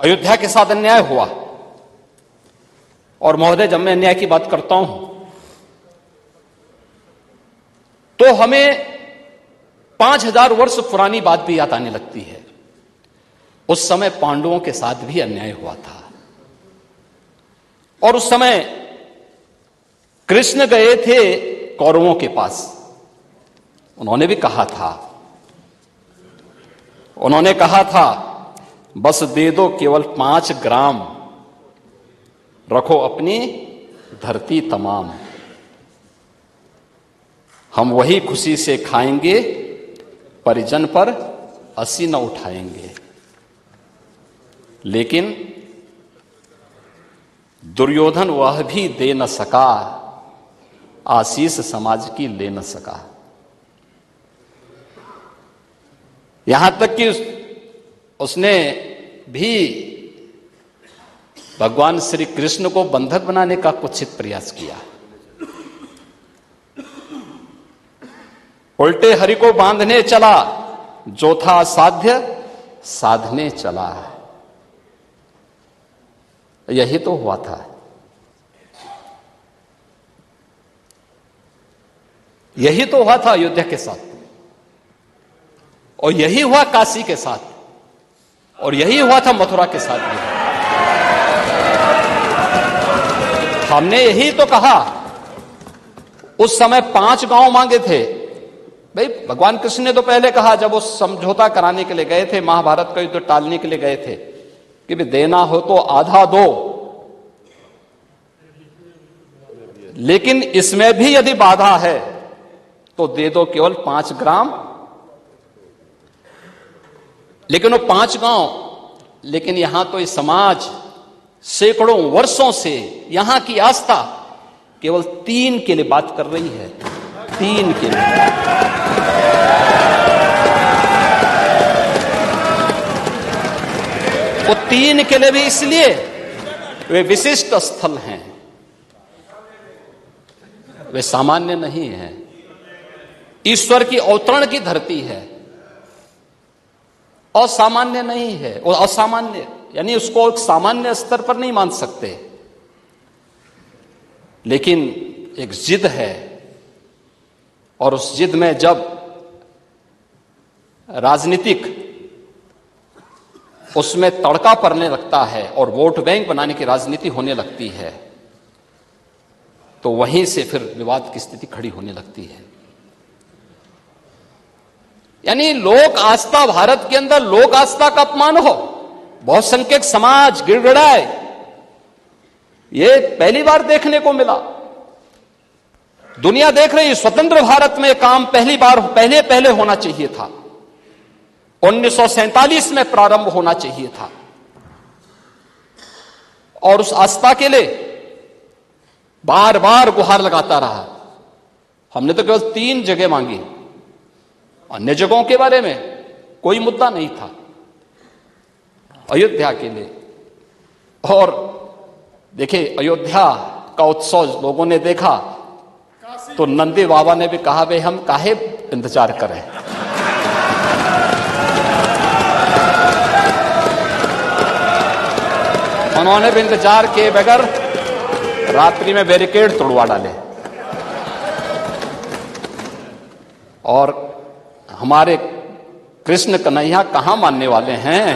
अयोध्या के साथ अन्याय हुआ। और महोदय, जब मैं अन्याय की बात करता हूं तो हमें 5000 वर्ष पुरानी बात भी याद आने लगती है। उस समय पांडवों के साथ भी अन्याय हुआ था और उस समय कृष्ण गए थे कौरवों के पास। उन्होंने भी कहा था, बस दे दो केवल 5 ग्राम, रखो अपनी धरती तमाम, हम वही खुशी से खाएंगे, परिजन पर हंसी न उठाएंगे। लेकिन दुर्योधन वह भी दे न सका, आशीष समाज की ले न सका। यहां तक कि उसने भी भगवान श्री कृष्ण को बंधक बनाने का कुत्सित प्रयास किया। उल्टे हरि को बांधने चला, जो था असाध्य साधने चला। यही तो हुआ था। यही तो हुआ था अयोध्या के साथ, और यही हुआ काशी के साथ, और यही हुआ था मथुरा के साथ भी। हमने यही तो कहा, उस समय 5 गांव मांगे थे। भाई, भगवान कृष्ण ने तो पहले कहा, जब वो समझौता कराने के लिए गए थे, महाभारत का युद्ध टालने के लिए गए थे, कि भी देना हो तो आधा दो, लेकिन इसमें भी यदि बाधा है तो दे दो केवल 5 ग्राम। लेकिन वो 5 गांव, लेकिन यहां तो इस समाज सैकड़ों वर्षों से यहां की आस्था केवल 3 के लिए बात कर रही है। 3 के लिए। वो 3 के लिए भी इसलिए वे विशिष्ट स्थल हैं, वे सामान्य नहीं हैं। ईश्वर की अवतरण की धरती है, असामान्य नहीं है। और असामान्य यानी उसको एक सामान्य स्तर पर नहीं मान सकते, लेकिन एक जिद है, और उस जिद में जब राजनीतिक उसमें तड़का पड़ने लगता है और वोट बैंक बनाने की राजनीति होने लगती है, तो वहीं से फिर विवाद की स्थिति खड़ी होने लगती है। यानी लोक आस्था, भारत के अंदर लोक आस्था का अपमान हो, बहुसंख्यक समाज गिड़गिड़ाए, ये पहली बार देखने को मिला। दुनिया देख रही, स्वतंत्र भारत में काम पहले होना चाहिए था। 1947 में प्रारंभ होना चाहिए था, और उस आस्था के लिए बार बार गुहार लगाता रहा। हमने तो केवल 3 जगह मांगी, अन्य जगहों के बारे में कोई मुद्दा नहीं था। अयोध्या के लिए, और देखिए अयोध्या का उत्सव लोगों ने देखा तो नंदी बाबा ने भी कहा, भाई हम काहे इंतजार करें। उन्होंने भी इंतजार किए बगैर रात्रि में बैरिकेड तोड़वा डाले, और हमारे कृष्ण कन्हैया कहां मानने वाले हैं।